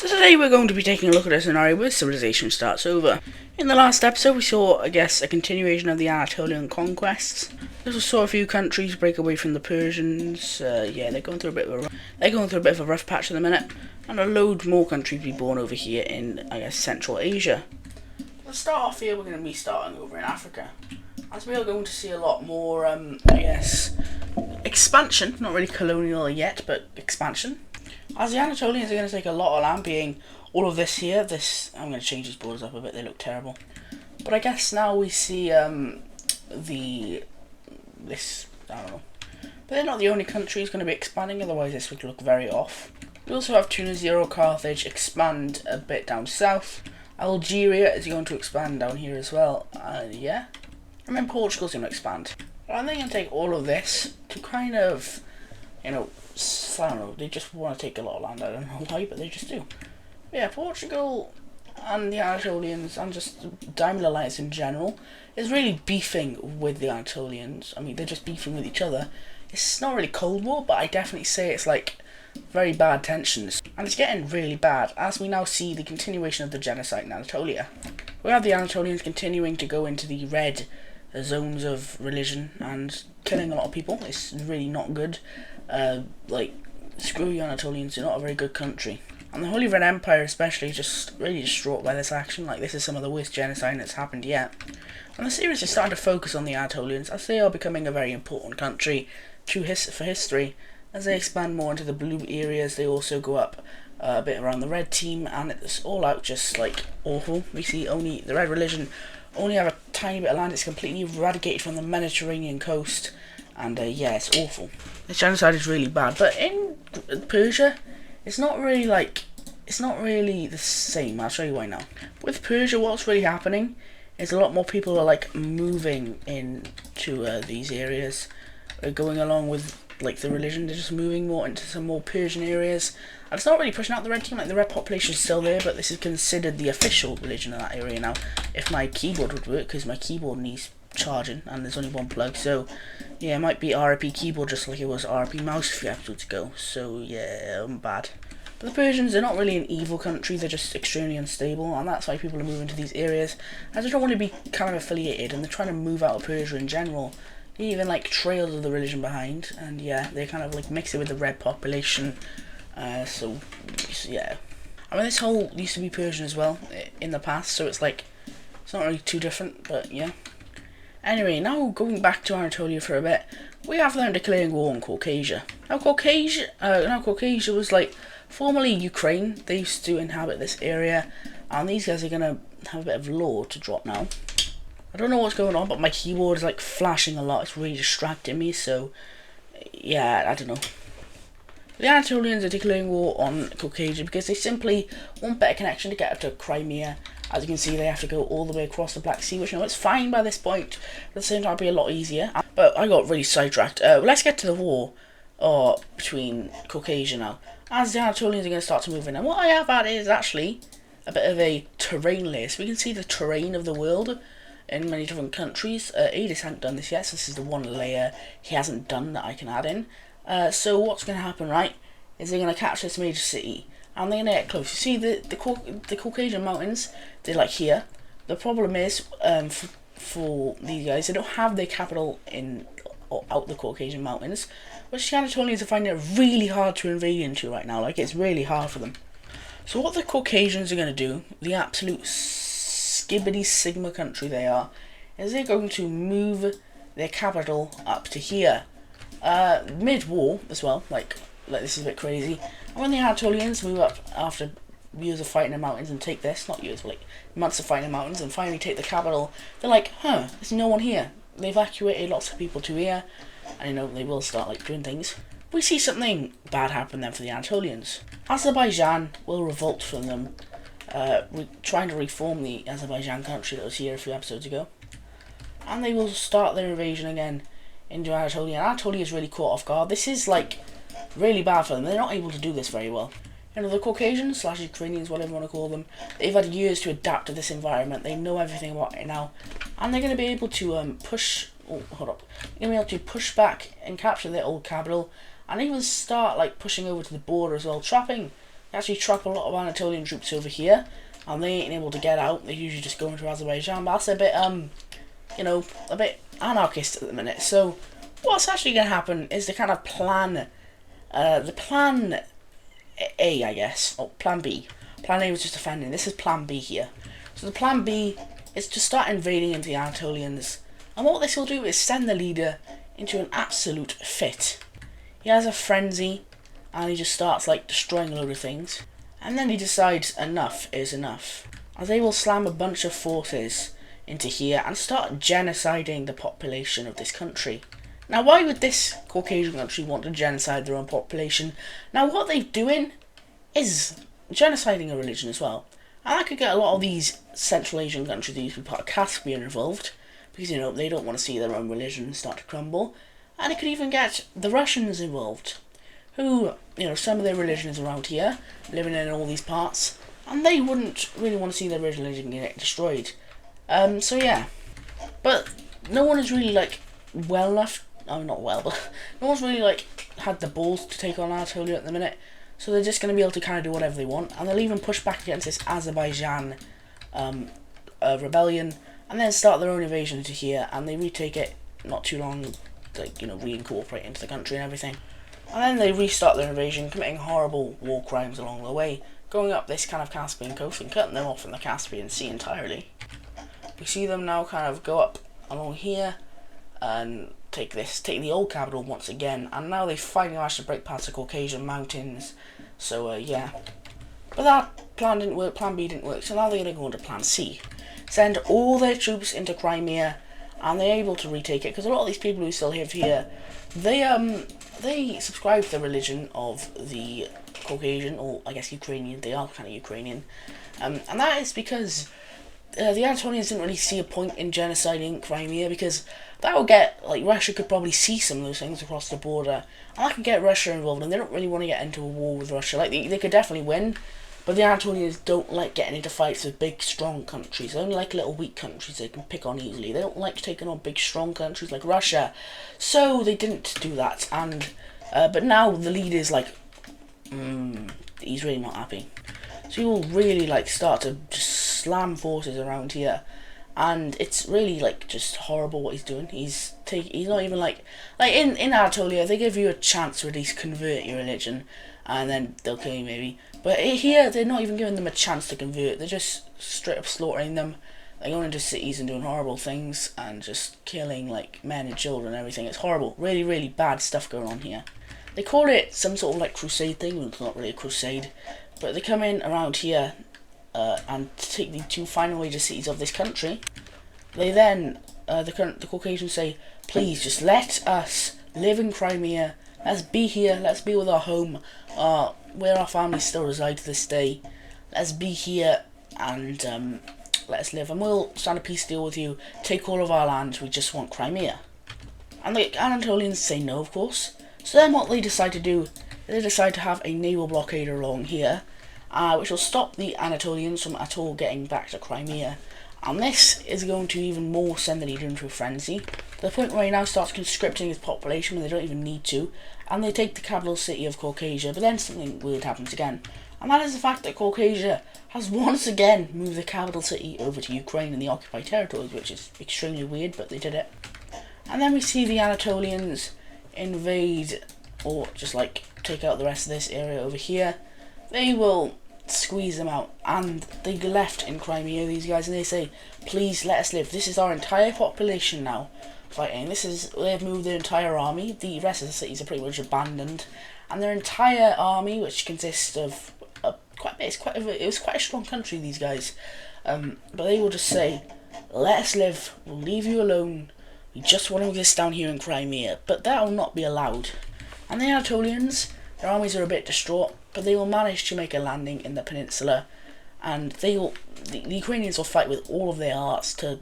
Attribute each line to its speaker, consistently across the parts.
Speaker 1: So today we're going to be taking a look at a scenario where civilization starts over. In the last episode we saw, I guess, a continuation of the Anatolian conquests. We saw a few countries break away from the Persians. They're going through a bit of a rough patch at the minute, and a load more countries be born over here in, I guess, Central Asia. To start off here, we're going to be starting over in Africa, as we are going to see a lot more, expansion. Not really colonial yet, but expansion. As the Anatolians are going to take a lot of land, being all of this here. I'm going to change these borders up a bit, they look terrible. But I guess now we see, I don't know. But they're not the only country who's going to be expanding, otherwise this would look very off. We also have Tunisia or Carthage expand a bit down south. Algeria is going to expand down here as well, and then Portugal's going to expand. But I think I'm going to take all of this to kind of, I don't know, they just want to take a lot of land. I don't know why, but they just do. But yeah, Portugal and the Anatolians, and just Diamond Alliance in general, is really beefing with the Anatolians. I mean, they're just beefing with each other. It's not really Cold War, but I definitely say it's like very bad tensions. And it's getting really bad, as we now see the continuation of the genocide in Anatolia. We have the Anatolians continuing to go into the red zones of religion and killing a lot of people. It's really not good. Screw you Anatolians, you're not a very good country. And the Holy Red Empire especially is just really distraught by this action. Like, this is some of the worst genocide that's happened yet. And the series is starting to focus on the Anatolians, as they are becoming a very important country for history. As they expand more into the blue areas, they also go up a bit around the red team, and it's all out just like awful. We see only the red religion only have a tiny bit of land. It's completely eradicated from the Mediterranean coast, and it's awful. The genocide is really bad, but in Persia, it's not really the same. I'll show you why now. With Persia, what's really happening is a lot more people are like moving into these areas, going along with like the religion. They're just moving more into some more Persian areas, and it's not really pushing out the red team. Like, the red population is still there, but this is considered the official religion of that area now. If my keyboard would work, because my keyboard needs charging and there's only one plug, so yeah, it might be RP keyboard just like it was RP mouse a few episodes ago. So yeah, I'm bad. But the Persians, they're not really an evil country, they're just extremely unstable, and that's why people are moving to these areas, as they don't want to be kind of affiliated, and they're trying to move out of Persia in general. They even like trails of the religion behind, and they kind of like mix it with the red population. I mean, this whole used to be Persian as well in the past, so it's like, it's not really too different, but yeah. Anyway, now going back to Anatolia for a bit, we have them declaring war on Caucasia. Now Caucasia was like formerly Ukraine. They used to inhabit this area, and these guys are gonna have a bit of law to drop now. I don't know what's going on, but my keyboard is like flashing a lot. It's really distracting me, so yeah, I don't know. The Anatolians are declaring war on Caucasia because they simply want better connection to get up to Crimea. As you can see, they have to go all the way across the Black Sea, which, it's fine by this point, but at the same time it'll be a lot easier. But I got really sidetracked. Let's get to the war between Caucasia now, as the Anatolians are going to start to move in. And what I have at is actually a bit of a terrain list. We can see the terrain of the world in many different countries. Adis hasn't done this yet, so this is the one layer he hasn't done that I can add in. So what's going to happen, right, is they're going to capture this major city, and they're going to get close. You see the Caucasian mountains, they're like here. The problem is, for these guys, they don't have their capital in or out the Caucasian mountains, which the Anatolians are finding it really hard to invade into right now. Like, it's really hard for them. So what the Caucasians are going to do, the absolute skibbity sigma country they are, is they're going to move their capital up to here. Mid-war as well, like this is a bit crazy. And when the Anatolians move up after years of fighting in the mountains and take this, not years, but like months of fighting in the mountains, and finally take the capital, they're like, there's no one here. They evacuated lots of people to here, and they will start like doing things. We see something bad happen then for the Anatolians. Azerbaijan will revolt from them, trying to reform the Azerbaijan country that was here a few episodes ago, and they will start their invasion again into Anatolia. Anatolia is really caught off guard. This is like really bad for them. They're not able to do this very well. The Caucasians / Ukrainians, whatever you want to call them, they've had years to adapt to this environment. They know everything about it now, and they're going to be able to push. Oh, hold up! They're going to be able to push back and capture their old capital, and even start like pushing over to the border as well, trapping They actually trap a lot of Anatolian troops over here, and they ain't able to get out. They usually just go into Azerbaijan, but that's a bit, you know, a bit anarchist at the minute. So what's actually going to happen is the kind of plan, the plan A, I guess, or plan B. Plan A was just defending. This is plan B here. So the plan B is to start invading into the Anatolians, and what this will do is send the leader into an absolute fit. He has a frenzy, and he just starts like destroying a load of things, and then he decides enough is enough, as they will slam a bunch of forces into here and start genociding the population of this country. Now, why would this Caucasian country want to genocide their own population? Now, what they're doing is genociding a religion as well. And that could get a lot of these Central Asian countries that used to be part of Caspian involved, because, you know, they don't want to see their own religion start to crumble. And it could even get the Russians involved, who, you know, some of their religion is around here, living in all these parts, and they wouldn't really want to see their religion get destroyed. So yeah. But no one is really, like, well enough, not well, but no one's really, like, had the balls to take on Anatolia at the minute. So they're just going to be able to kind of do whatever they want, and they'll even push back against this Azerbaijan rebellion, and then start their own invasion into here, and they retake it not too long, like, you know, reincorporate into the country and everything. And then they restart their invasion, committing horrible war crimes along the way, going up this kind of Caspian coast and cutting them off from the Caspian Sea entirely. We see them now kind of go up along here and take the old capital once again, and now they finally managed to break past the Caucasian mountains. So yeah, but that plan didn't work, plan B didn't work, so now they're going to go into plan C. Send all their troops into Crimea, and they're able to retake it, because a lot of these people who still live here, they subscribe to the religion of the Caucasian, or I guess Ukrainian, they are kind of Ukrainian, and that is because the Anatolians didn't really see a point in genociding Crimea, because that would get, like, Russia could probably see some of those things across the border, and that could get Russia involved, and they don't really want to get into a war with Russia. Like, they could definitely win, but the Anatolians don't like getting into fights with big, strong countries. They only like little, weak countries they can pick on easily. They don't like taking on big, strong countries like Russia, so they didn't do that, and, but now the leader's like, he's really not happy. So he will really, like, start to just slam forces around here, and it's really, like, just horrible what he's doing. He's not even like in Anatolia they give you a chance to at least convert your religion, and then they'll kill you maybe. But here they're not even giving them a chance to convert. They're just straight up slaughtering them. They're going into cities and doing horrible things and just killing, like, men and children and everything. It's horrible. Really, really bad stuff going on here. They call it some sort of, like, crusade thing. Well, it's not really a crusade, but they come in around here and take the two final major cities of this country. They then, the Caucasians say, please just let us live in Crimea, let's be here, let's be with our home, where our families still reside to this day, let's be here and let's live, and we'll sign a peace deal with you, take all of our land, we just want Crimea. And the Anatolians say no, of course. So then what they decide to do, they decide to have a naval blockade along here, which will stop the Anatolians from at all getting back to Crimea. And this is going to even more send the leader into a frenzy, to the point where he now starts conscripting his population when they don't even need to, and they take the capital city of Caucasia. But then something weird happens again, and that is the fact that Caucasia has once again moved the capital city over to Ukraine and the occupied territories, which is extremely weird, but they did it. And then we see the Anatolians invade, or just, like, take out the rest of this area over here. They will squeeze them out, and they left in Crimea, these guys, and they say, please let us live. This is our entire population now fighting. They've moved their entire army. The rest of the cities are pretty much abandoned, and their entire army, which consists of it was quite a strong country, these guys, but they will just say, let us live, we'll leave you alone, we just want to exist down here in Crimea. But that will not be allowed. And the Anatolians, their armies are a bit distraught, but they will manage to make a landing in the peninsula, and the Ukrainians will fight with all of their hearts to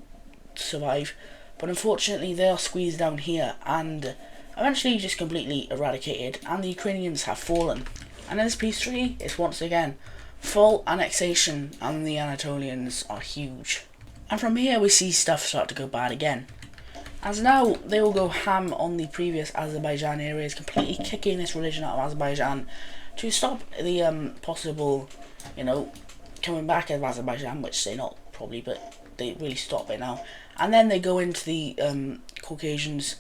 Speaker 1: survive, but unfortunately they are squeezed down here and eventually just completely eradicated, and the Ukrainians have fallen. And in this peace treaty, it's once again full annexation, and the Anatolians are huge. And from here we see stuff start to go bad again, as now they will go ham on the previous Azerbaijan areas, completely kicking this religion out of Azerbaijan, to stop the possible, you know, coming back of Azerbaijan, which they're not probably, but they really stop it now. And then they go into the Caucasians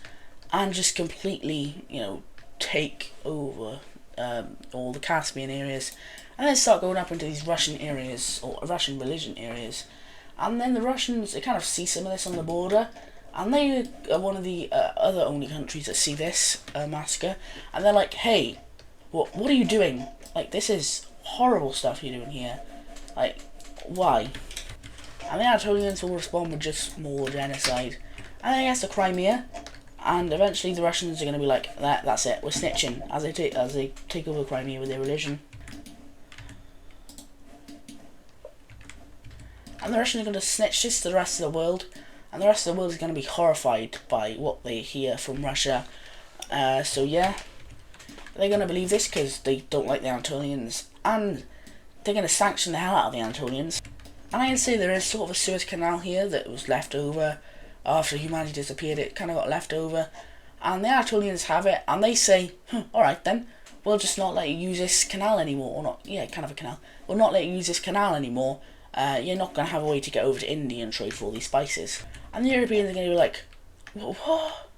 Speaker 1: and just completely, you know, take over all the Caspian areas, and then start going up into these Russian areas, or Russian religion areas. And then the Russians, they kind of see some of this on the border, and they are one of the other only countries that see this massacre, and they're like, hey, what are you doing? Like, this is horrible stuff you're doing here. Like, why? And the Anatolians will respond with just more genocide. And then he gets to Crimea, and eventually the Russians are going to be like, that's it, we're snitching, as they take over Crimea with their religion. And the Russians are going to snitch this to the rest of the world, and the rest of the world is going to be horrified by what they hear from Russia. So yeah, they're going to believe this because they don't like the Anatolians, and they're going to sanction the hell out of the Anatolians. And I can say there is sort of a Suez Canal here that was left over after humanity disappeared. It kind of got left over, and the Anatolians have it, and they say, alright then, we'll just not let you use this canal anymore, or not, yeah, kind of a canal. We'll not let you use this canal anymore. You're not going to have a way to get over to India and trade for all these spices. And the Europeans are going to be like, what?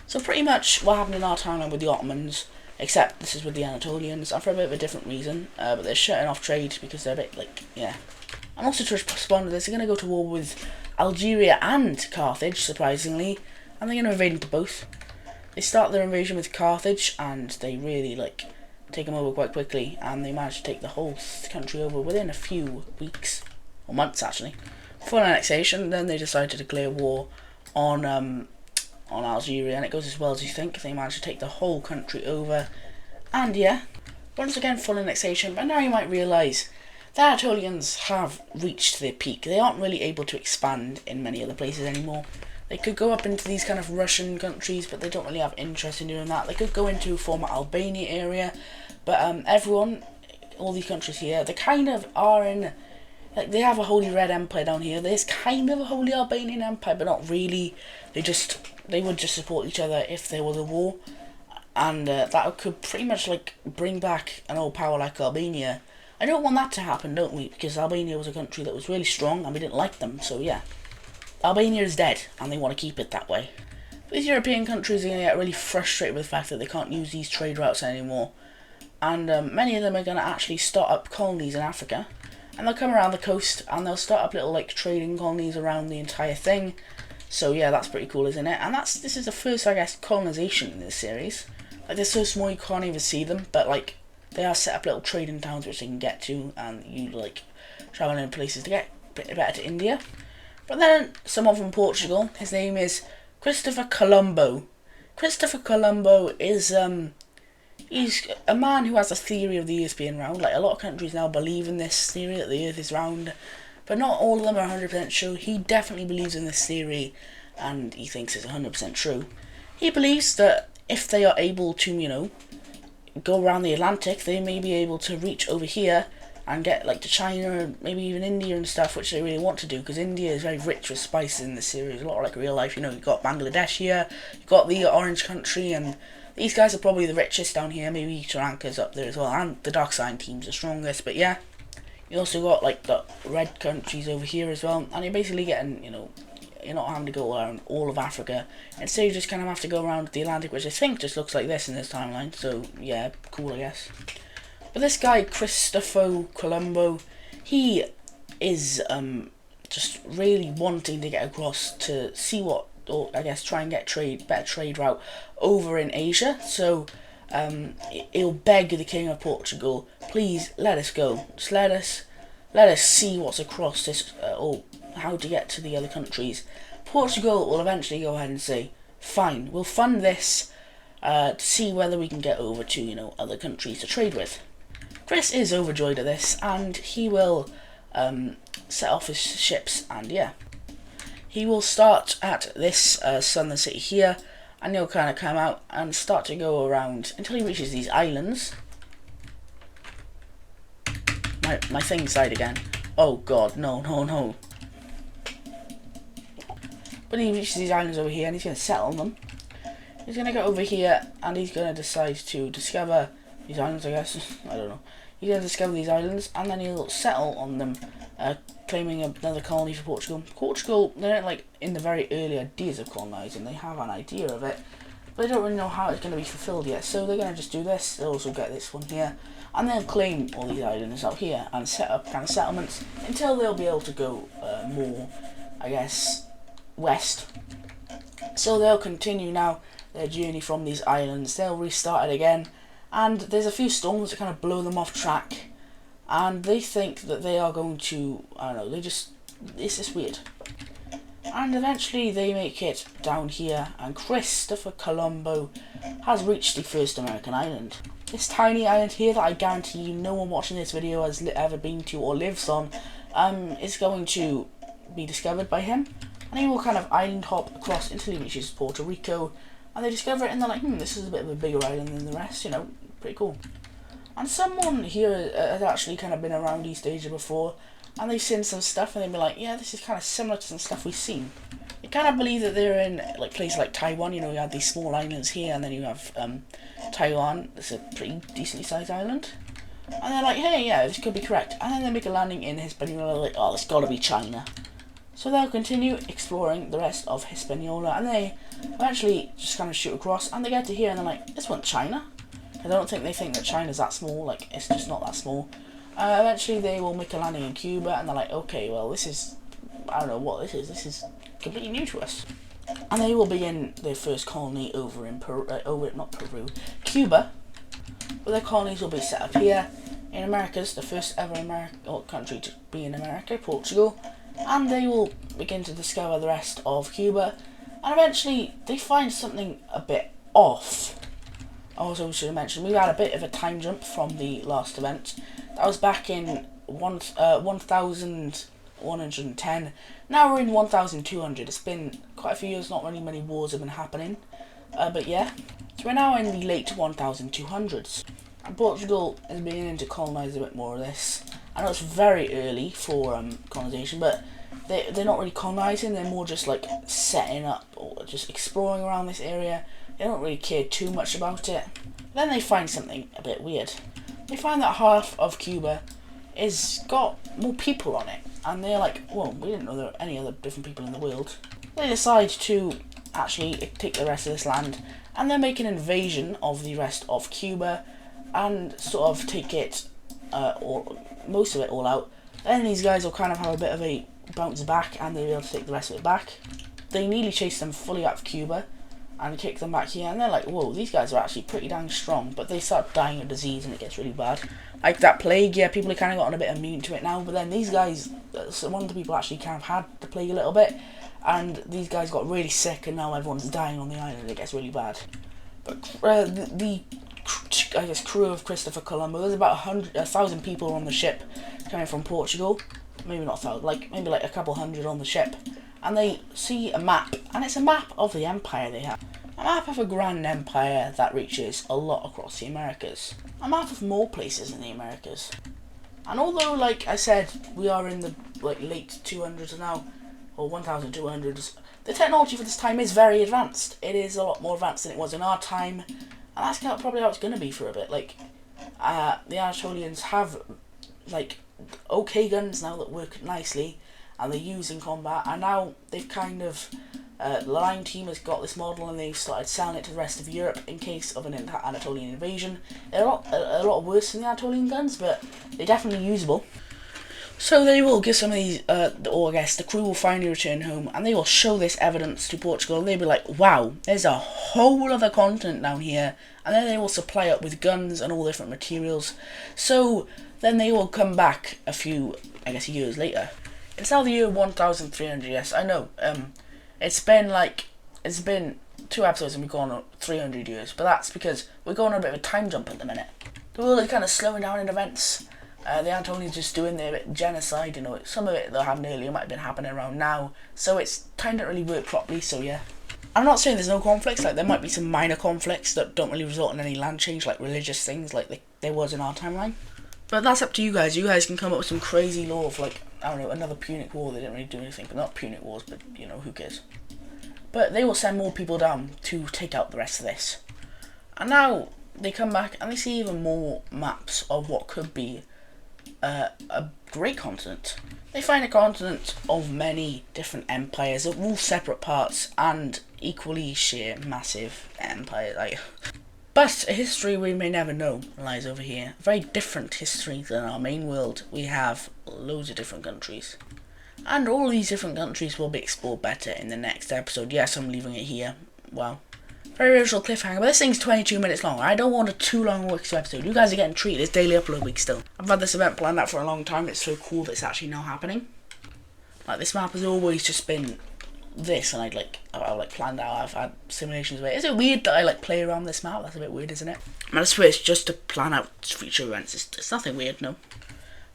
Speaker 1: So pretty much what happened in our timeline with the Ottomans, except this is with the Anatolians, and for a bit of a different reason, but they're shutting off trade because they're a bit like, yeah. And also to respond to this, they're going to go to war with Algeria and Carthage, surprisingly, and they're going to invade into both. They start their invasion with Carthage, and they really, like, take them over quite quickly, and they manage to take the whole country over within a few weeks, or months actually. Full annexation, then they decide to declare war on Algeria, and it goes as well as you think. They manage to take the whole country over, and yeah, once again full annexation. But now you might realise the Anatolians have reached their peak. They aren't really able to expand in many other places anymore. They could go up into these kind of Russian countries, but they don't really have interest in doing that. They could go into former Albania area, but everyone, all these countries here, they kind of are in, like, they have a Holy Red Empire down here. There's kind of a Holy Albanian Empire, but not really. They would just support each other if there was a war, and that could pretty much like bring back an old power like Albania. I don't want that to happen, don't we? Because Albania was a country that was really strong, and we didn't like them. So yeah, Albania is dead, and they want to keep it that way. These European countries are going to get really frustrated with the fact that they can't use these trade routes anymore, and many of them are going to actually start up colonies in Africa. And they'll come around the coast, and they'll start up little like trading colonies around the entire thing. So yeah, that's pretty cool, isn't it? And this is the first, I guess, colonization in this series. Like, they're so small you can't even see them, but like, they are set up little trading towns which they can get to, and you like travel in places to get a bit better to India. But then someone from Portugal, his name is Christopher Colombo. Christopher Colombo is he's a man who has a theory of the Earth being round. Like, a lot of countries now believe in this theory that the Earth is round, but not all of them are 100% sure. He definitely believes in this theory, and he thinks it's 100% true. He believes that if they are able to, you know, go around the Atlantic, they may be able to reach over here and get like to China and maybe even India and stuff, which they really want to do, because India is very rich with spices in this series. A lot of like real life, you know, you've got Bangladesh here, you've got the orange country, and these guys are probably the richest down here. Maybe Sri Lanka's up there as well, and the dark side team's the strongest. But yeah, you also got like the red countries over here as well, and you're basically getting, you know, you're not having to go around all of Africa. Instead, you just kind of have to go around the Atlantic, which I think just looks like this in this timeline. So yeah, cool, I guess. But this guy, Cristoforo Colombo, he is just really wanting to get across to see what, or I guess try and get better trade route over in Asia. So he'll beg the King of Portugal, please let us go. Just let us see what's across this, or how to get to the other countries. Portugal will eventually go ahead and say, fine, we'll fund this to see whether we can get over to, you know, other countries to trade with. Chris is overjoyed at this, and he will set off his ships, and yeah, he will start at this southern city here, and he'll kind of come out and start to go around until he reaches these islands. My thing died again. Oh god, no. But he reaches these islands over here, and he's going to settle them. He's going to go over here, and he's going to decide to discover these islands, I guess. I don't know. He's going to discover these islands, and then he'll settle on them, claiming another colony for Portugal. Portugal, they're like in the very early ideas of colonising. They have an idea of it, but they don't really know how it's going to be fulfilled yet. So they're going to just do this. They'll also get this one here, and they'll claim all these islands out here and set up kind of settlements until they'll be able to go more, I guess, west. So they'll continue now their journey from these islands. They'll restart it again, and there's a few storms that kind of blow them off track, and they think that they are going to, I don't know, it's just weird. And eventually they make it down here, and Christopher Colombo has reached the first American island. This tiny island here that I guarantee you no one watching this video has ever been to or lives on, is going to be discovered by him, and he will kind of island hop across until he reaches Puerto Rico, and they discover it and they're like, this is a bit of a bigger island than the rest, you know, pretty cool. And someone here has actually kind of been around East Asia before, and they've seen some stuff and they've been like, yeah, this is kind of similar to some stuff we've seen. You kind of believe that they're in like places like Taiwan, you know, you have these small islands here, and then you have Taiwan, it's a pretty decently sized island. And they're like, hey, yeah, this could be correct. And then they make a landing in Hispaniola, like, oh, it's got to be China. So they'll continue exploring the rest of Hispaniola, and they eventually just kind of shoot across, and they get to here and they're like, this one's China. I don't think they think that China's that small, like, it's just not that small. Eventually they will make a landing in Cuba, and they're like, okay, well, this is, I don't know what this is completely new to us. And they will begin their first colony over in Cuba. But their colonies will be set up here in Americas, the first ever country to be in America, Portugal. And they will begin to discover the rest of Cuba, and eventually they find something a bit off. Also, should have mentioned, we had a bit of a time jump from the last event. That was back in 1110. Now we're in 1200. It's been quite a few years, not really many wars have been happening. But yeah, so we're now in the late 1200s. And Portugal is beginning to colonise a bit more of this. I know it's very early for colonisation, but they're not really colonising, they're more just like setting up or just exploring around this area. They don't really care too much about it. Then they find something a bit weird. They find that half of Cuba is got more people on it, and they're like, well, we didn't know there were any other different people in the world. They decide to actually take the rest of this land, and they make an invasion of the rest of Cuba and sort of take it, or most of it all out. Then these guys will kind of have a bit of a bounce back, and they'll be able to take the rest of it back. They nearly chase them fully out of Cuba and kick them back here, and they're like, whoa, these guys are actually pretty dang strong, but they start dying of disease and it gets really bad. Like that plague, yeah, people are kind of gotten a bit immune to it now, but then these guys, one of the people actually kind of had the plague a little bit, and these guys got really sick, and now everyone's dying on the island. It gets really bad. But the I guess crew of Christopher Colombo, there's about 1,000 people on the ship coming from Portugal. Maybe not 1,000, maybe like a couple hundred on the ship, and they see a map, and it's a map of the empire they have. A map of a grand empire that reaches a lot across the Americas. A map of more places in the Americas. And although, like I said, we are in the late 200s now, or 1200s, the technology for this time is very advanced. It is a lot more advanced than it was in our time, and that's probably how it's going to be for a bit. Like, the Anatolians have, okay guns now that work nicely, and they use in combat, and now they've kind of, the Line team has got this model, and they've started selling it to the rest of Europe in case of an Anatolian invasion. They're a lot worse than the Anatolian guns, but they're definitely usable. So they will give some of these, or I guess the crew will finally return home, and they will show this evidence to Portugal, and they'll be like, wow, there's a whole other continent down here, and then they will supply it with guns and all different materials. So then they will come back a few, I guess, years later. It's now the year 1300, yes, I know, it's been 2 episodes and we've gone on 300 years, but that's because we're going on a bit of a time jump at the minute. The world is kind of slowing down in events. The Anatolians just doing their genocide, you know, some of it that happened earlier might have been happening around now, so time didn't really work properly, so yeah. I'm not saying there's no conflicts, there might be some minor conflicts that don't really result in any land change, like religious things, like there was in our timeline. But that's up to you guys. You guys can come up with some crazy law of, I don't know, another Punic War. They didn't really do anything, but not Punic Wars, but, you know, who cares. But they will send more people down to take out the rest of this. And now, they come back and they see even more maps of what could be a great continent. They find a continent of many different empires that rule separate parts and equally share massive empires. But a history we may never know lies over here. A very different history than our main world. We have loads of different countries. And all these different countries will be explored better in the next episode. Yes, I'm leaving it here. Well, very original cliffhanger, but this thing's 22 minutes long. I don't want a too long episode. You guys are getting treated. It's daily upload week still. I've had this event planned out for a long time. It's so cool that it's actually now happening. Like, this map has always just been this, and I've planned out. I've had simulations of it. Is it weird that I play around this map? That's a bit weird, isn't it? I swear it's just to plan out future events. It's nothing weird, no.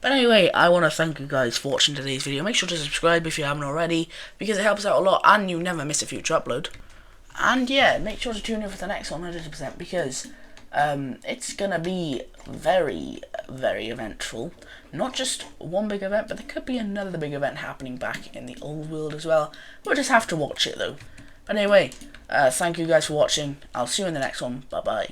Speaker 1: But anyway, I want to thank you guys for watching today's video. Make sure to subscribe if you haven't already, because it helps out a lot and you never miss a future upload. And yeah, make sure to tune in for the next one 100%, because it's going to be very, very eventful. Not just one big event, but there could be another big event happening back in the old world as well. We'll just have to watch it though. But anyway, thank you guys for watching. I'll see you in the next one. Bye bye.